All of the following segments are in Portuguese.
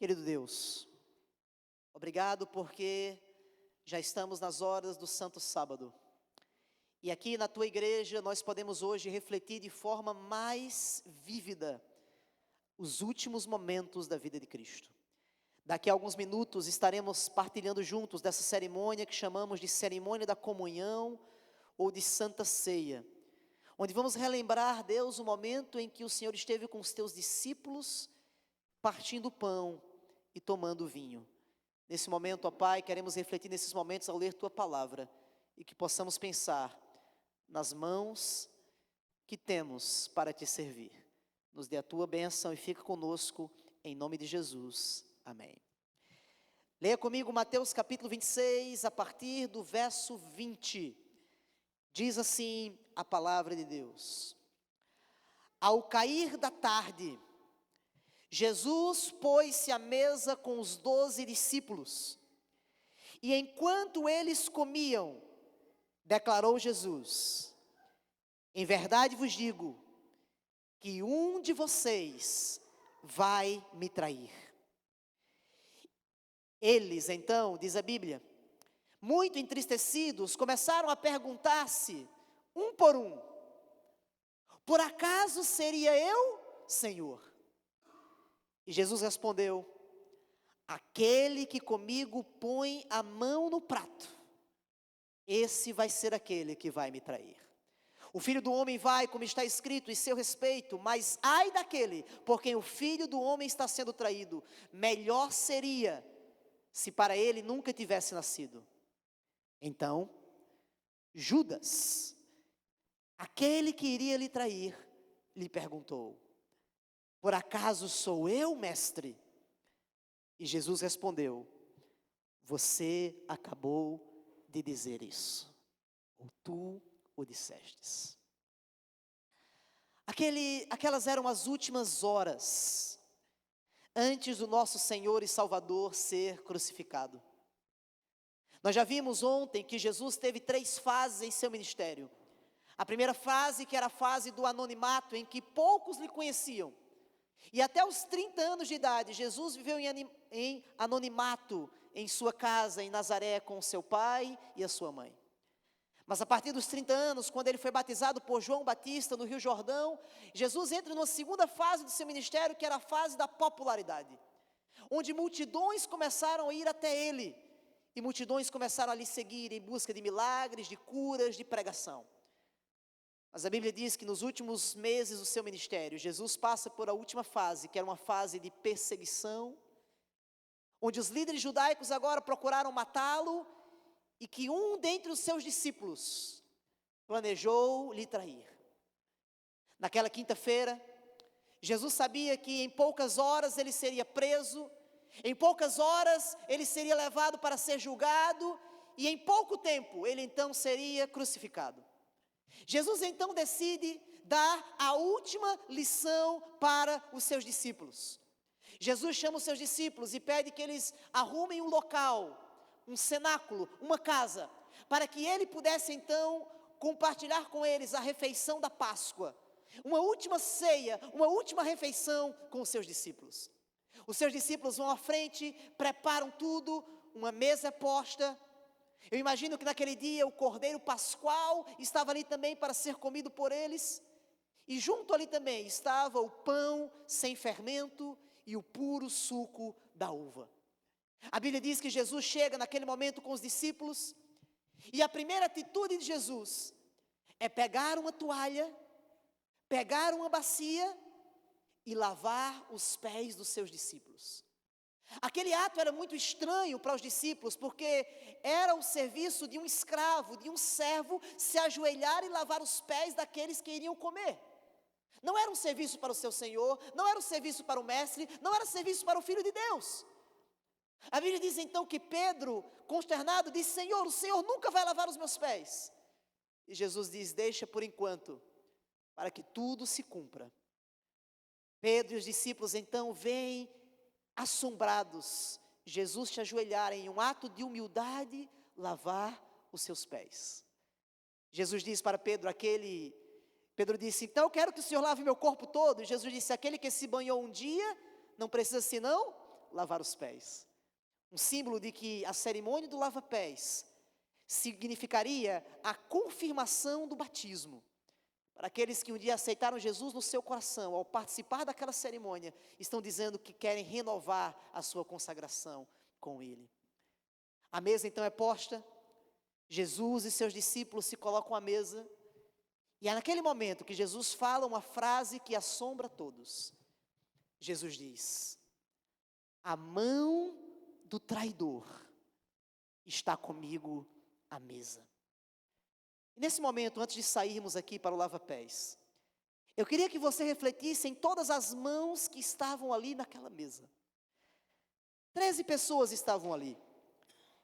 Querido Deus, obrigado porque já estamos nas horas do Santo Sábado. E aqui na Tua igreja nós podemos hoje refletir de forma mais vívida os últimos momentos da vida de Cristo. Daqui a alguns minutos estaremos partilhando juntos dessa cerimônia que chamamos de cerimônia da comunhão ou de Santa Ceia, onde vamos relembrar, Deus, o momento em que o Senhor esteve com os Teus discípulos partindo o pão e tomando o vinho. Nesse momento, ó Pai, queremos refletir nesses momentos ao ler Tua palavra e que possamos pensar nas mãos que temos para Te servir. Nos dê a Tua bênção e fica conosco, em nome de Jesus. Amém. Leia comigo Mateus capítulo 26, a partir do verso 20. Diz assim a palavra de Deus: Ao cair da tarde, Jesus pôs-se à mesa com os 12 discípulos, e enquanto eles comiam, declarou Jesus: Em verdade vos digo, que um de vocês vai me trair. Eles então, diz a Bíblia, muito entristecidos, começaram a perguntar-se, um por um: Por acaso seria eu, Senhor? E Jesus respondeu: Aquele que comigo põe a mão no prato, esse vai ser aquele que vai me trair. O Filho do Homem vai, como está escrito em seu respeito, mas ai daquele por quem o Filho do Homem está sendo traído. Melhor seria se para ele nunca tivesse nascido. Então, Judas, aquele que iria lhe trair, lhe perguntou: Por acaso sou eu, mestre? E Jesus respondeu: Você acabou de dizer isso, ou tu o dissestes. Aquelas eram as últimas horas antes do nosso Senhor e Salvador ser crucificado. Nós já vimos ontem que Jesus teve 3 fases em seu ministério. A primeira fase, que era a fase do anonimato, em que poucos lhe conheciam. E até os 30 anos de idade, Jesus viveu em anonimato em sua casa, em Nazaré, com seu pai e a sua mãe. Mas a partir dos 30 anos, quando ele foi batizado por João Batista no Rio Jordão, Jesus entra numa segunda fase do seu ministério, que era a fase da popularidade, onde multidões começaram a ir até ele, e multidões começaram a lhe seguir em busca de milagres, de curas, de pregação. Mas a Bíblia diz que nos últimos meses do seu ministério, Jesus passa por a última fase, que era uma fase de perseguição, onde os líderes judaicos agora procuraram matá-lo, e que um dentre os seus discípulos planejou lhe trair. Naquela quinta-feira, Jesus sabia que em poucas horas ele seria preso, em poucas horas ele seria levado para ser julgado, e em pouco tempo ele então seria crucificado. Jesus então decide dar a última lição para os seus discípulos. Jesus chama os seus discípulos e pede que eles arrumem um local, um cenáculo, uma casa, para que ele pudesse então compartilhar com eles a refeição da Páscoa, uma última ceia, uma última refeição com os seus discípulos. Os seus discípulos vão à frente, preparam tudo, uma mesa é posta. Eu imagino que naquele dia o cordeiro pascual estava ali também para ser comido por eles, e junto ali também estava o pão sem fermento e o puro suco da uva. A Bíblia diz que Jesus chega naquele momento com os discípulos, e a primeira atitude de Jesus é pegar uma toalha, pegar uma bacia e lavar os pés dos seus discípulos. Aquele ato era muito estranho para os discípulos, porque era o serviço de um escravo, de um servo, se ajoelhar e lavar os pés daqueles que iriam comer. Não era um serviço para o seu Senhor, não era um serviço para o Mestre, não era serviço para o Filho de Deus. A Bíblia diz então que Pedro, consternado, disse: Senhor, o Senhor nunca vai lavar os meus pés. E Jesus diz: deixa por enquanto, para que tudo se cumpra. Pedro e os discípulos então veem assombrados Jesus se ajoelhar em um ato de humildade, lavar os seus pés. Jesus diz para Pedro, Pedro disse: então eu quero que o Senhor lave meu corpo todo. E Jesus disse: aquele que se banhou um dia, não precisa senão lavar os pés. Um símbolo de que a cerimônia do lava-pés significaria a confirmação do batismo. Para aqueles que um dia aceitaram Jesus no seu coração, ao participar daquela cerimônia, estão dizendo que querem renovar a sua consagração com Ele. A mesa então é posta, Jesus e seus discípulos se colocam à mesa, e é naquele momento que Jesus fala uma frase que assombra todos. Jesus diz: a mão do traidor está comigo à mesa. E nesse momento, antes de sairmos aqui para o lava-pés, eu queria que você refletisse em todas as mãos que estavam ali naquela mesa. 13 pessoas estavam ali,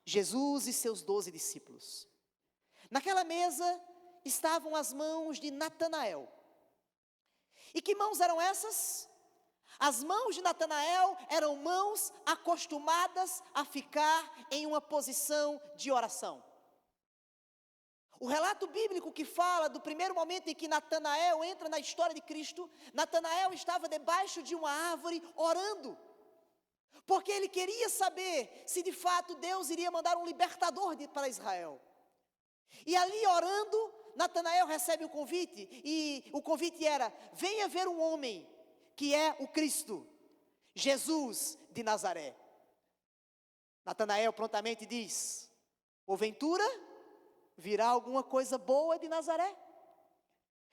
Jesus e seus 12 discípulos. Naquela mesa estavam as mãos de Natanael. E que mãos eram essas? As mãos de Natanael eram mãos acostumadas a ficar em uma posição de oração. O relato bíblico que fala do primeiro momento em que Natanael entra na história de Cristo, Natanael estava debaixo de uma árvore orando, porque ele queria saber se de fato Deus iria mandar um libertador para Israel. E ali orando, Natanael recebe o convite, e o convite era: venha ver um homem que é o Cristo, Jesus de Nazaré. Natanael prontamente diz: porventura virá alguma coisa boa de Nazaré?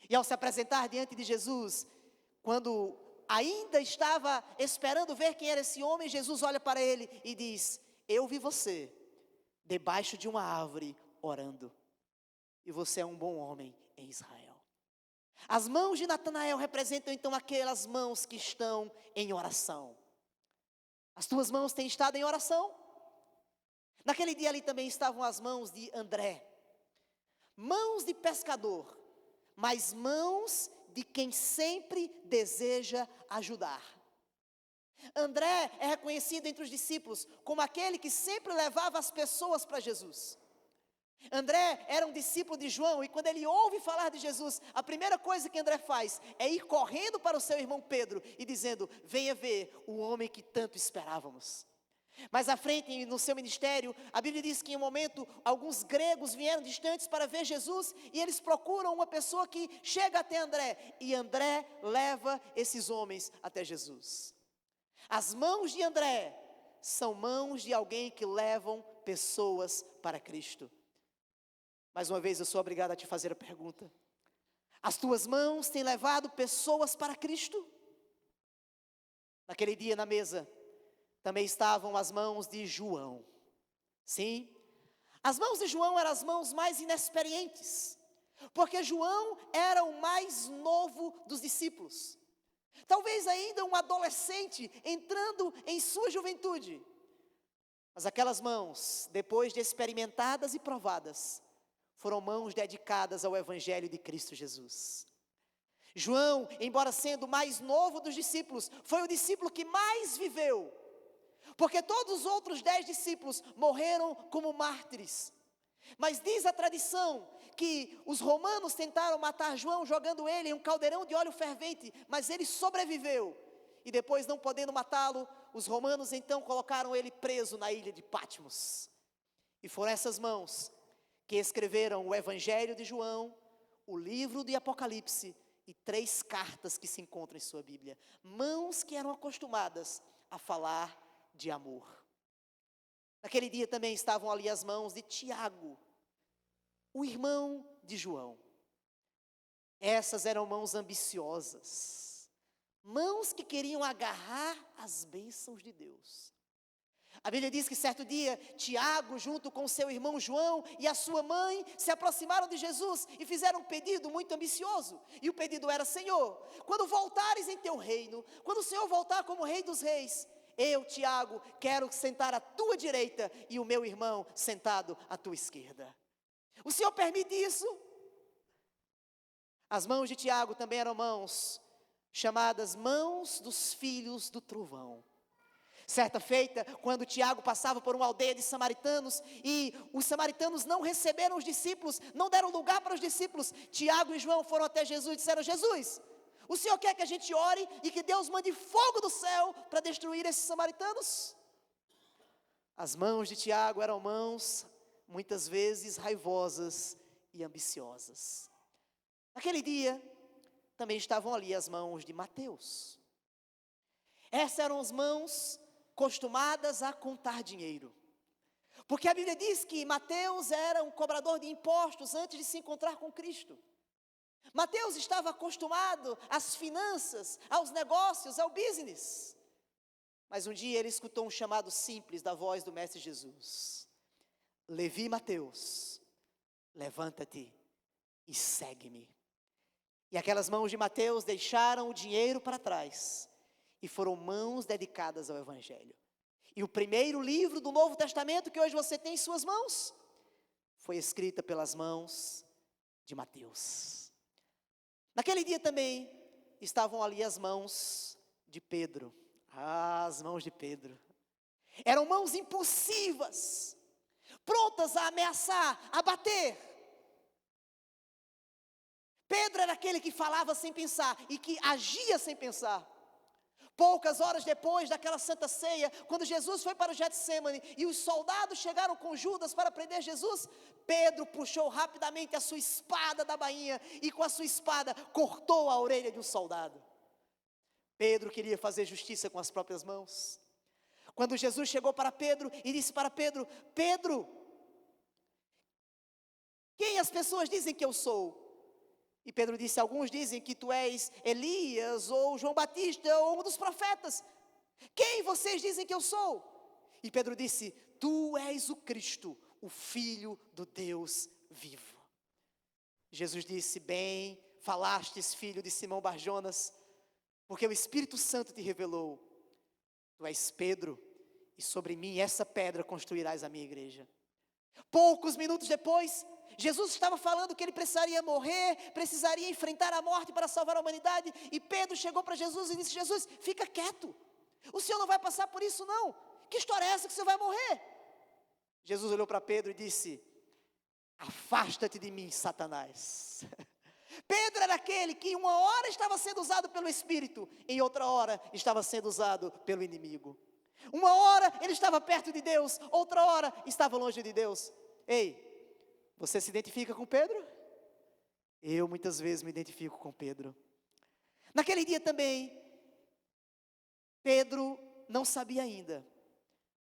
E ao se apresentar diante de Jesus, quando ainda estava esperando ver quem era esse homem, Jesus olha para ele e diz: eu vi você debaixo de uma árvore orando, e você é um bom homem em Israel. As mãos de Natanael representam então aquelas mãos que estão em oração. As tuas mãos têm estado em oração? Naquele dia ali também estavam as mãos de André, mãos de pescador, mas mãos de quem sempre deseja ajudar. André é reconhecido entre os discípulos como aquele que sempre levava as pessoas para Jesus. André era um discípulo de João, e quando ele ouve falar de Jesus, a primeira coisa que André faz é ir correndo para o seu irmão Pedro e dizendo: venha ver o homem que tanto esperávamos. Mais à frente, no seu ministério, a Bíblia diz que em um momento, alguns gregos vieram distantes para ver Jesus, e eles procuram uma pessoa que chega até André, e André leva esses homens até Jesus. As mãos de André são mãos de alguém que levam pessoas para Cristo. Mais uma vez eu sou obrigado a te fazer a pergunta: as tuas mãos têm levado pessoas para Cristo? Naquele dia na mesa também estavam as mãos de João. Sim, as mãos de João eram as mãos mais inexperientes, porque João era o mais novo dos discípulos, talvez ainda um adolescente entrando em sua juventude. Mas aquelas mãos, depois de experimentadas e provadas, foram mãos dedicadas ao Evangelho de Cristo Jesus. João, embora sendo o mais novo dos discípulos, foi o discípulo que mais viveu, porque todos os outros 10 discípulos morreram como mártires. Mas diz a tradição que os romanos tentaram matar João jogando ele em um caldeirão de óleo fervente, mas ele sobreviveu. E depois, não podendo matá-lo, os romanos então colocaram ele preso na ilha de Patmos. E foram essas mãos que escreveram o Evangelho de João, o livro de Apocalipse e 3 cartas que se encontram em sua Bíblia. Mãos que eram acostumadas a falar de amor. Naquele dia também estavam ali as mãos de Tiago, o irmão de João. Essas eram mãos ambiciosas, mãos que queriam agarrar as bênçãos de Deus. A Bíblia diz que certo dia, Tiago, junto com seu irmão João e a sua mãe, se aproximaram de Jesus e fizeram um pedido muito ambicioso. E o pedido era: Senhor, quando voltares em teu reino, quando o Senhor voltar como Rei dos Reis, eu, Tiago, quero sentar à tua direita e o meu irmão sentado à tua esquerda. O Senhor permite isso? As mãos de Tiago também eram mãos chamadas mãos dos filhos do trovão. Certa feita, quando Tiago passava por uma aldeia de samaritanos, e os samaritanos não receberam os discípulos, não deram lugar para os discípulos, Tiago e João foram até Jesus e disseram: Jesus, O Senhor quer que a gente ore e que Deus mande fogo do céu para destruir esses samaritanos? As mãos de Tiago eram mãos, muitas vezes, raivosas e ambiciosas. Naquele dia, também estavam ali as mãos de Mateus. Essas eram as mãos acostumadas a contar dinheiro. Porque a Bíblia diz que Mateus era um cobrador de impostos antes de se encontrar com Cristo. Mateus estava acostumado às finanças, aos negócios, ao business. Mas um dia ele escutou um chamado simples da voz do Mestre Jesus. Levi Mateus, levanta-te e segue-me. E aquelas mãos de Mateus deixaram o dinheiro para trás e foram mãos dedicadas ao Evangelho. E o primeiro livro do Novo Testamento que hoje você tem em suas mãos foi escrita pelas mãos de Mateus. Naquele dia também estavam ali as mãos de Pedro. As mãos de Pedro. Eram mãos impulsivas, prontas a ameaçar, a bater. Pedro era aquele que falava sem pensar e que agia sem pensar. Poucas horas depois daquela santa ceia, quando Jesus foi para o Getsêmani e os soldados chegaram com Judas para prender Jesus, Pedro puxou rapidamente a sua espada da bainha e com a sua espada cortou a orelha de um soldado. Pedro queria fazer justiça com as próprias mãos. Quando Jesus chegou para Pedro e disse para Pedro: Pedro, quem as pessoas dizem que eu sou? E Pedro disse: alguns dizem que tu és Elias, ou João Batista, ou um dos profetas. Quem vocês dizem que eu sou? E Pedro disse: tu és o Cristo, o Filho do Deus vivo. Jesus disse: bem falastes, filho de Simão Barjonas, porque o Espírito Santo te revelou. Tu és Pedro, e sobre mim essa pedra construirás a minha igreja. Poucos minutos depois, Jesus estava falando que ele precisaria morrer, precisaria enfrentar a morte para salvar a humanidade, e Pedro chegou para Jesus e disse: Jesus, fica quieto, o Senhor não vai passar por isso não, que história é essa que você vai morrer? Jesus olhou para Pedro e disse: afasta-te de mim, Satanás. Pedro era aquele que em uma hora estava sendo usado pelo Espírito, em outra hora estava sendo usado pelo inimigo. Uma hora ele estava perto de Deus, outra hora estava longe de Deus. Ei, você se identifica com Pedro? Eu muitas vezes me identifico com Pedro. Naquele dia também, Pedro não sabia ainda,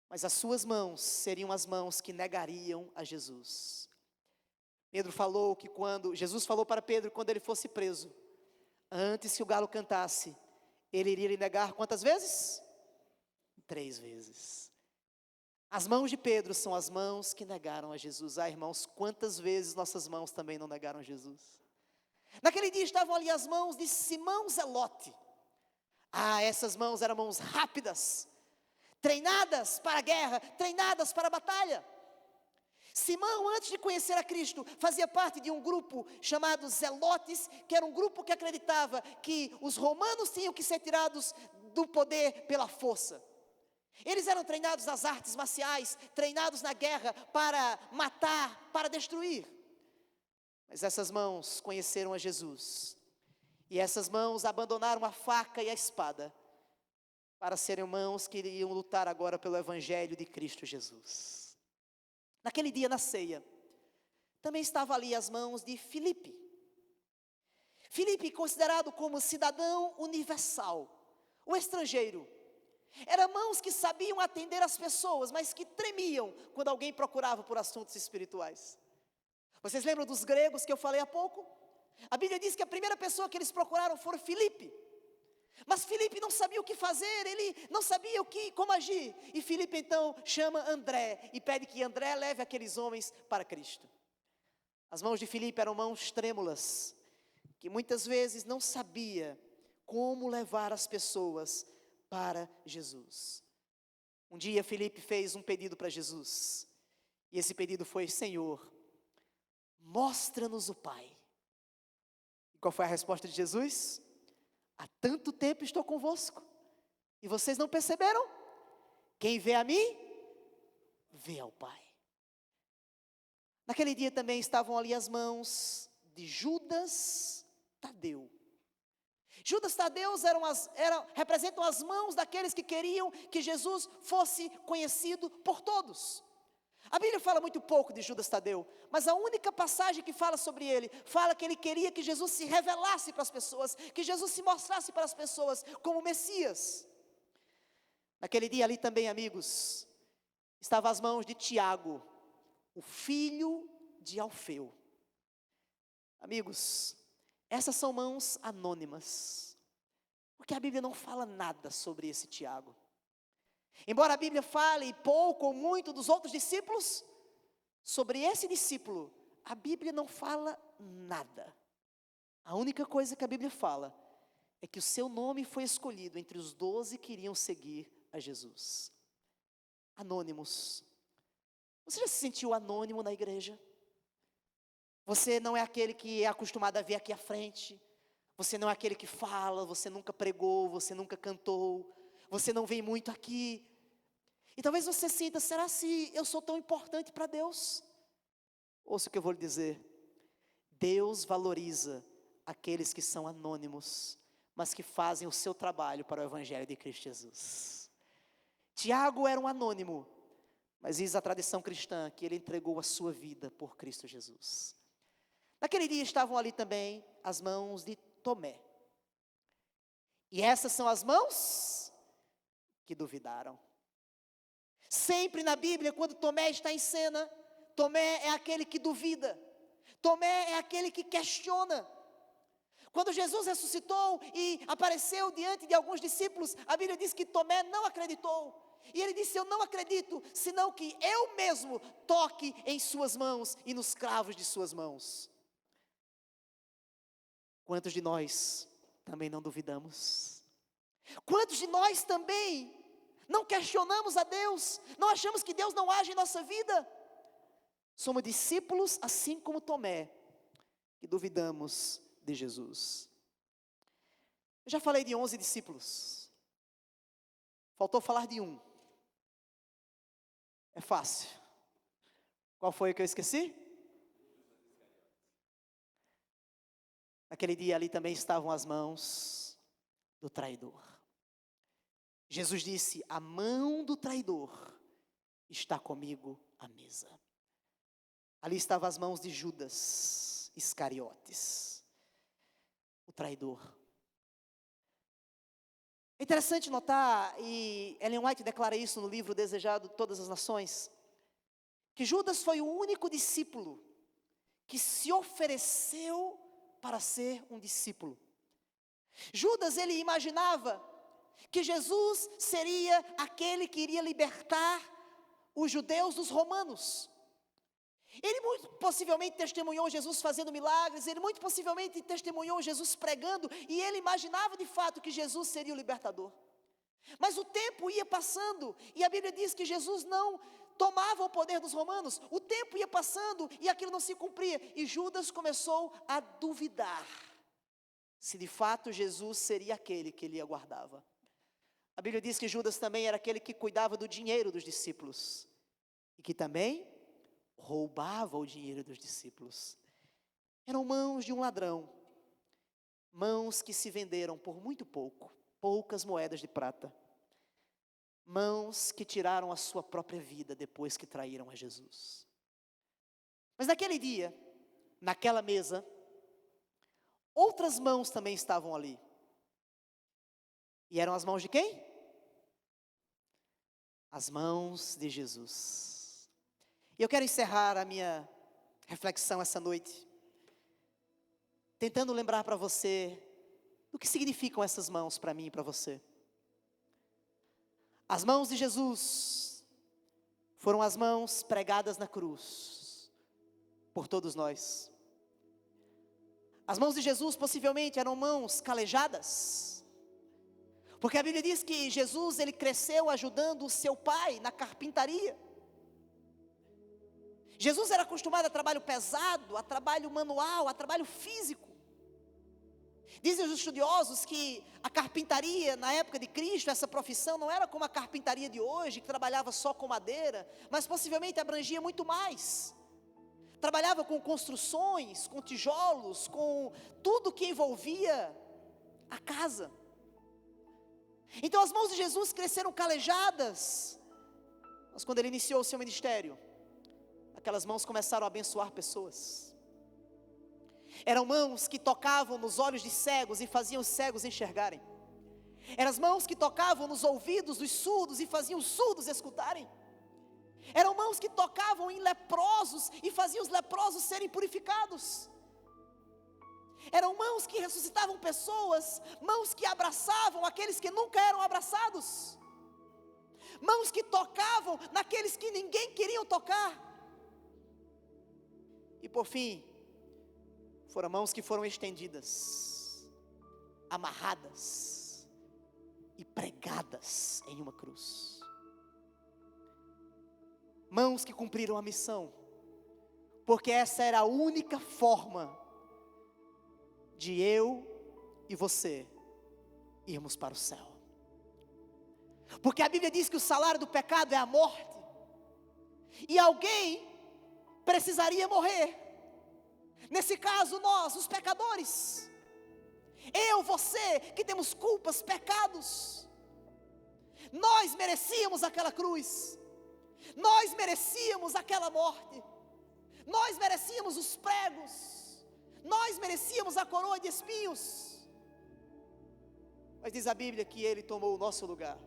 mas as suas mãos seriam as mãos que negariam a Jesus. Pedro falou que Jesus falou para Pedro quando ele fosse preso, antes que o galo cantasse, ele iria lhe negar quantas vezes? 3 vezes. As mãos de Pedro são as mãos que negaram a Jesus. Ah, irmãos, quantas vezes nossas mãos também não negaram Jesus? Naquele dia estavam ali as mãos de Simão Zelote. Ah, essas mãos eram mãos rápidas, treinadas para a guerra, treinadas para a batalha. Simão, antes de conhecer a Cristo, fazia parte de um grupo chamado Zelotes, que era um grupo que acreditava que os romanos tinham que ser tirados do poder pela força. Eles eram treinados nas artes marciais, treinados na guerra para matar, para destruir. Mas essas mãos conheceram a Jesus. E essas mãos abandonaram a faca e a espada para serem mãos que iriam lutar agora pelo Evangelho de Cristo Jesus. Naquele dia na ceia, também estavam ali as mãos de Filipe. Filipe, considerado como cidadão universal, o estrangeiro. Eram mãos que sabiam atender as pessoas, mas que tremiam quando alguém procurava por assuntos espirituais. Vocês lembram dos gregos que eu falei há pouco? A Bíblia diz que a primeira pessoa que eles procuraram foi Filipe. Mas Filipe não sabia o que fazer, ele não sabia como agir. E Filipe então chama André e pede que André leve aqueles homens para Cristo. As mãos de Filipe eram mãos trêmulas, que muitas vezes não sabia como levar as pessoas para Jesus. Um dia Filipe fez um pedido para Jesus, e esse pedido foi: Senhor, mostra-nos o Pai. E qual foi a resposta de Jesus? Há tanto tempo estou convosco, e vocês não perceberam? Quem vê a mim, vê ao Pai. Naquele dia também estavam ali as mãos de Judas Tadeu. Judas Tadeu representam as mãos daqueles que queriam que Jesus fosse conhecido por todos. A Bíblia fala muito pouco de Judas Tadeu, mas a única passagem que fala sobre ele, fala que ele queria que Jesus se revelasse para as pessoas, que Jesus se mostrasse para as pessoas como Messias. Naquele dia ali também, amigos, estavam as mãos de Tiago, o filho de Alfeu. Amigos, essas são mãos anônimas, porque a Bíblia não fala nada sobre esse Tiago. Embora a Bíblia fale pouco ou muito dos outros discípulos, sobre esse discípulo, a Bíblia não fala nada. A única coisa que a Bíblia fala é que o seu nome foi escolhido entre os 12 que iriam seguir a Jesus. Anônimos. Você já se sentiu anônimo na igreja? Você não é aquele que é acostumado a ver aqui à frente. Você não é aquele que fala, você nunca pregou, você nunca cantou. Você não vem muito aqui. E talvez você sinta, será se eu sou tão importante para Deus? Ouça o que eu vou lhe dizer. Deus valoriza aqueles que são anônimos, mas que fazem o seu trabalho para o Evangelho de Cristo Jesus. Tiago era um anônimo, mas diz a tradição cristã que ele entregou a sua vida por Cristo Jesus. Naquele dia estavam ali também as mãos de Tomé. E essas são as mãos que duvidaram. Sempre na Bíblia, quando Tomé está em cena, Tomé é aquele que duvida. Tomé é aquele que questiona. Quando Jesus ressuscitou e apareceu diante de alguns discípulos, a Bíblia diz que Tomé não acreditou. E ele disse, eu não acredito, senão que eu mesmo toque em suas mãos e nos cravos de suas mãos. Quantos de nós também não duvidamos? Quantos de nós também não questionamos a Deus? Não achamos que Deus não age em nossa vida? Somos discípulos assim como Tomé, que duvidamos de Jesus. Eu já falei de 11 discípulos. Faltou falar de um. É fácil. Qual foi o que eu esqueci? Naquele dia ali também estavam as mãos do traidor. Jesus disse, a mão do traidor está comigo à mesa. Ali estavam as mãos de Judas Iscariotes, o traidor. É interessante notar, e Ellen White declara isso no livro Desejado de Todas as Nações, que Judas foi o único discípulo que se ofereceu para ser um discípulo. Judas, ele imaginava que Jesus seria aquele que iria libertar os judeus dos romanos. Ele muito possivelmente testemunhou Jesus fazendo milagres, ele muito possivelmente testemunhou Jesus pregando, e ele imaginava de fato que Jesus seria o libertador. Mas o tempo ia passando, e a Bíblia diz que Jesus não tomava o poder dos romanos. O tempo ia passando, e aquilo não se cumpria, e Judas começou a duvidar, se de fato Jesus seria aquele que ele aguardava. A Bíblia diz que Judas também era aquele que cuidava do dinheiro dos discípulos, e que também roubava o dinheiro dos discípulos. Eram mãos de um ladrão, mãos que se venderam por muito pouco, poucas moedas de prata, mãos que tiraram a sua própria vida depois que traíram a Jesus. Mas naquele dia, naquela mesa, outras mãos também estavam ali. E eram as mãos de quem? As mãos de Jesus. E eu quero encerrar a minha reflexão essa noite, tentando lembrar para você do que significam essas mãos para mim e para você. As mãos de Jesus foram as mãos pregadas na cruz por todos nós. As mãos de Jesus possivelmente eram mãos calejadas, porque a Bíblia diz que Jesus, ele cresceu ajudando o seu pai na carpintaria. Jesus era acostumado a trabalho pesado, a trabalho manual, a trabalho físico. Dizem os estudiosos que a carpintaria na época de Cristo, essa profissão não era como a carpintaria de hoje, que trabalhava só com madeira, mas possivelmente abrangia muito mais. Trabalhava com construções, com tijolos, com tudo que envolvia a casa. Então as mãos de Jesus cresceram calejadas, mas quando ele iniciou o seu ministério, aquelas mãos começaram a abençoar pessoas. Eram mãos que tocavam nos olhos de cegos e faziam os cegos enxergarem. Eram as mãos que tocavam nos ouvidos dos surdos e faziam os surdos escutarem. Eram mãos que tocavam em leprosos e faziam os leprosos serem purificados. Eram mãos que ressuscitavam pessoas, mãos que abraçavam aqueles que nunca eram abraçados, mãos que tocavam naqueles que ninguém queria tocar. E por fim, foram mãos que foram estendidas, amarradas e pregadas em uma cruz. Mãos que cumpriram a missão, porque essa era a única forma de eu e você irmos para o céu. Porque a Bíblia diz que o salário do pecado é a morte, e alguém precisaria morrer. Nesse caso nós, os pecadores, eu, você, que temos culpas, pecados, nós merecíamos aquela cruz, nós merecíamos aquela morte, nós merecíamos os pregos, nós merecíamos a coroa de espinhos. Mas diz a Bíblia que Ele tomou o nosso lugar,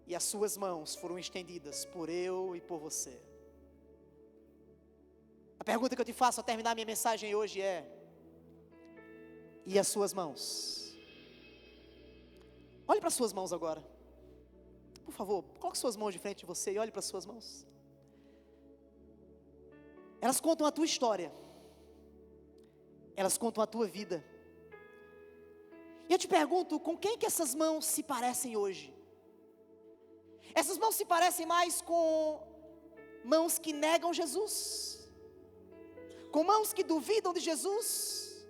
e as suas mãos foram estendidas por eu e por você. A pergunta que eu te faço ao terminar minha mensagem hoje é: e as suas mãos? Olhe para as suas mãos agora. Por favor, coloque suas mãos de frente de você e olhe para as suas mãos. Elas contam a tua história. Elas contam a tua vida. E eu te pergunto, com quem que essas mãos se parecem hoje? Essas mãos se parecem mais com mãos que negam Jesus, com mãos que duvidam de Jesus,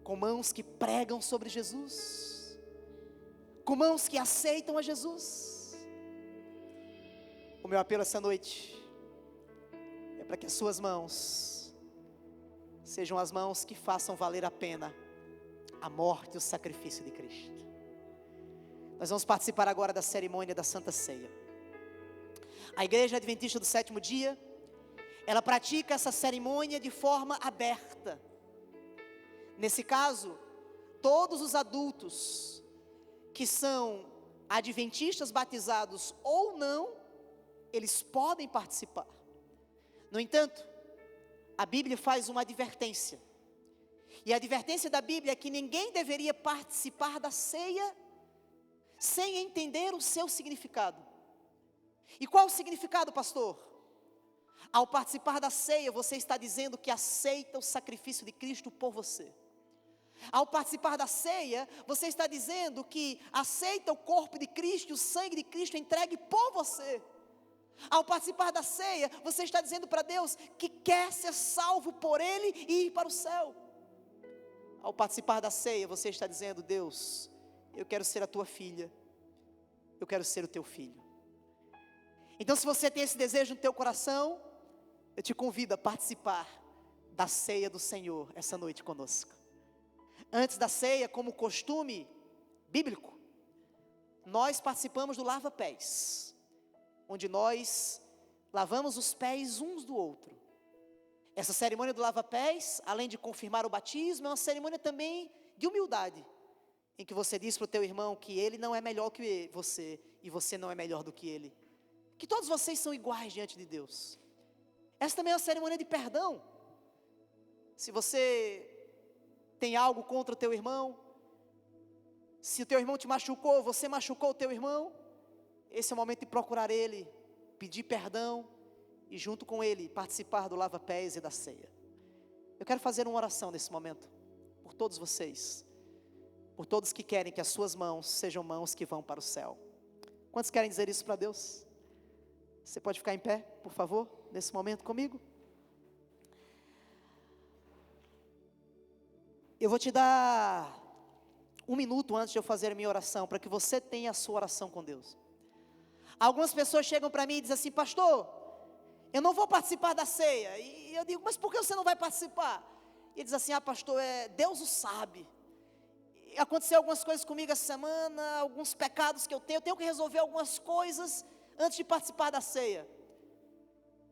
com mãos que pregam sobre Jesus, com mãos que aceitam a Jesus. O meu apelo essa noite é para que as suas mãos sejam as mãos que façam valer a pena a morte e o sacrifício de Cristo. Nós vamos participar agora da cerimônia da Santa Ceia. A Igreja Adventista do Sétimo Dia, ela pratica essa cerimônia de forma aberta. Nesse caso, todos os adultos que são adventistas batizados ou não, eles podem participar. No entanto, a Bíblia faz uma advertência. E a advertência da Bíblia é que ninguém deveria participar da ceia sem entender o seu significado. E qual o significado, pastor? Ao participar da ceia, você está dizendo que aceita o sacrifício de Cristo por você. Ao participar da ceia, você está dizendo que aceita o corpo de Cristo, o sangue de Cristo entregue por você. Ao participar da ceia, você está dizendo para Deus que quer ser salvo por Ele e ir para o céu. Ao participar da ceia, você está dizendo: Deus, eu quero ser a tua filha, eu quero ser o teu filho. Então, se você tem esse desejo no teu coração, eu te convido a participar da ceia do Senhor essa noite conosco. Antes da ceia, como costume bíblico, nós participamos do lava-pés, onde nós lavamos os pés uns do outro. Essa cerimônia do lava-pés, além de confirmar o batismo, é uma cerimônia também de humildade, em que você diz para o teu irmão que ele não é melhor que você, e você não é melhor do que ele, que todos vocês são iguais diante de Deus. Essa também é uma cerimônia de perdão. Se você tem algo contra o teu irmão, se o teu irmão te machucou, você machucou o teu irmão, esse é o momento de procurar ele, pedir perdão e junto com ele participar do lava-pés e da ceia. Eu quero fazer uma oração nesse momento por todos vocês, por todos que querem que as suas mãos sejam mãos que vão para o céu. Quantos querem dizer isso para Deus? Você pode ficar em pé, por favor, nesse momento comigo? Eu vou te dar 1 minuto antes de eu fazer a minha oração, para que você tenha a sua oração com Deus. Algumas pessoas chegam para mim e dizem assim: pastor, eu não vou participar da ceia. E eu digo: mas por que você não vai participar? e diz assim: pastor, Deus o sabe. Aconteceu algumas coisas comigo essa semana, alguns pecados que eu tenho que resolver algumas coisas antes de participar da ceia.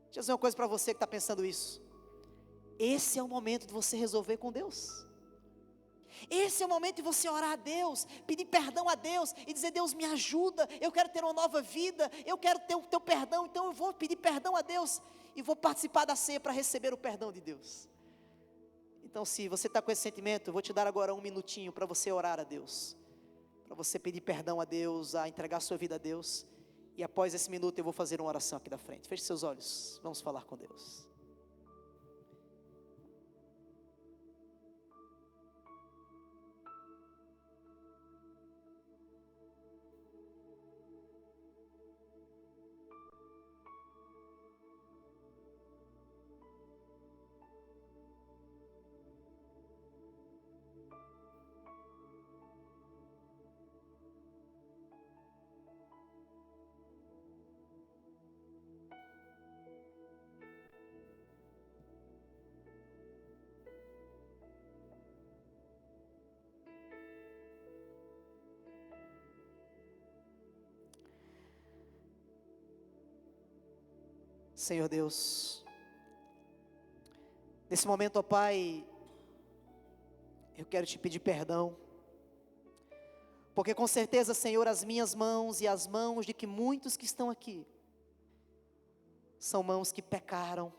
Deixa eu dizer uma coisa para você que está pensando isso. Esse é o momento de você resolver com Deus. Esse é o momento de você orar a Deus, pedir perdão a Deus e dizer: Deus, me ajuda, eu quero ter uma nova vida, eu quero ter o teu perdão, então eu vou pedir perdão a Deus e vou participar da ceia para receber o perdão de Deus. Então, se você está com esse sentimento, eu vou te dar agora um minutinho para você orar a Deus, para você pedir perdão a Deus, a entregar sua vida a Deus, e após esse minuto eu vou fazer uma oração aqui da frente. Feche seus olhos, vamos falar com Deus. Senhor Deus, nesse momento, ó Pai, eu quero te pedir perdão, porque com certeza, Senhor, as minhas mãos e as mãos de que muitos que estão aqui, são mãos que pecaram,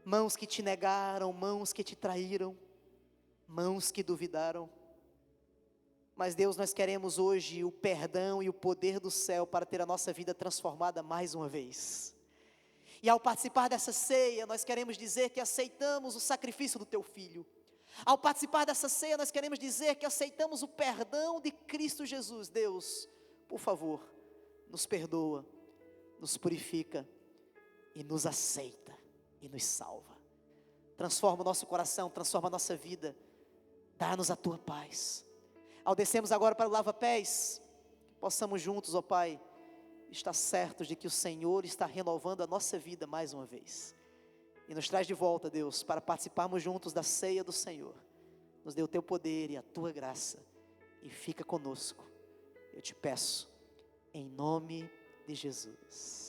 mãos que te negaram, mãos que te traíram, mãos que duvidaram. Mas Deus, nós queremos hoje o perdão e o poder do céu para ter a nossa vida transformada mais uma vez. E ao participar dessa ceia, nós queremos dizer que aceitamos o sacrifício do Teu Filho. Ao participar dessa ceia, nós queremos dizer que aceitamos o perdão de Cristo Jesus. Deus, por favor, nos perdoa, nos purifica e nos aceita e nos salva. Transforma o nosso coração, transforma a nossa vida, dá-nos a Tua paz. Ao descermos agora para o lava-pés, possamos juntos, ó Pai, estar certos de que o Senhor está renovando a nossa vida mais uma vez. E nos traz de volta, Deus, para participarmos juntos da ceia do Senhor. Nos dê o Teu poder e a Tua graça, e fica conosco. Eu te peço, em nome de Jesus.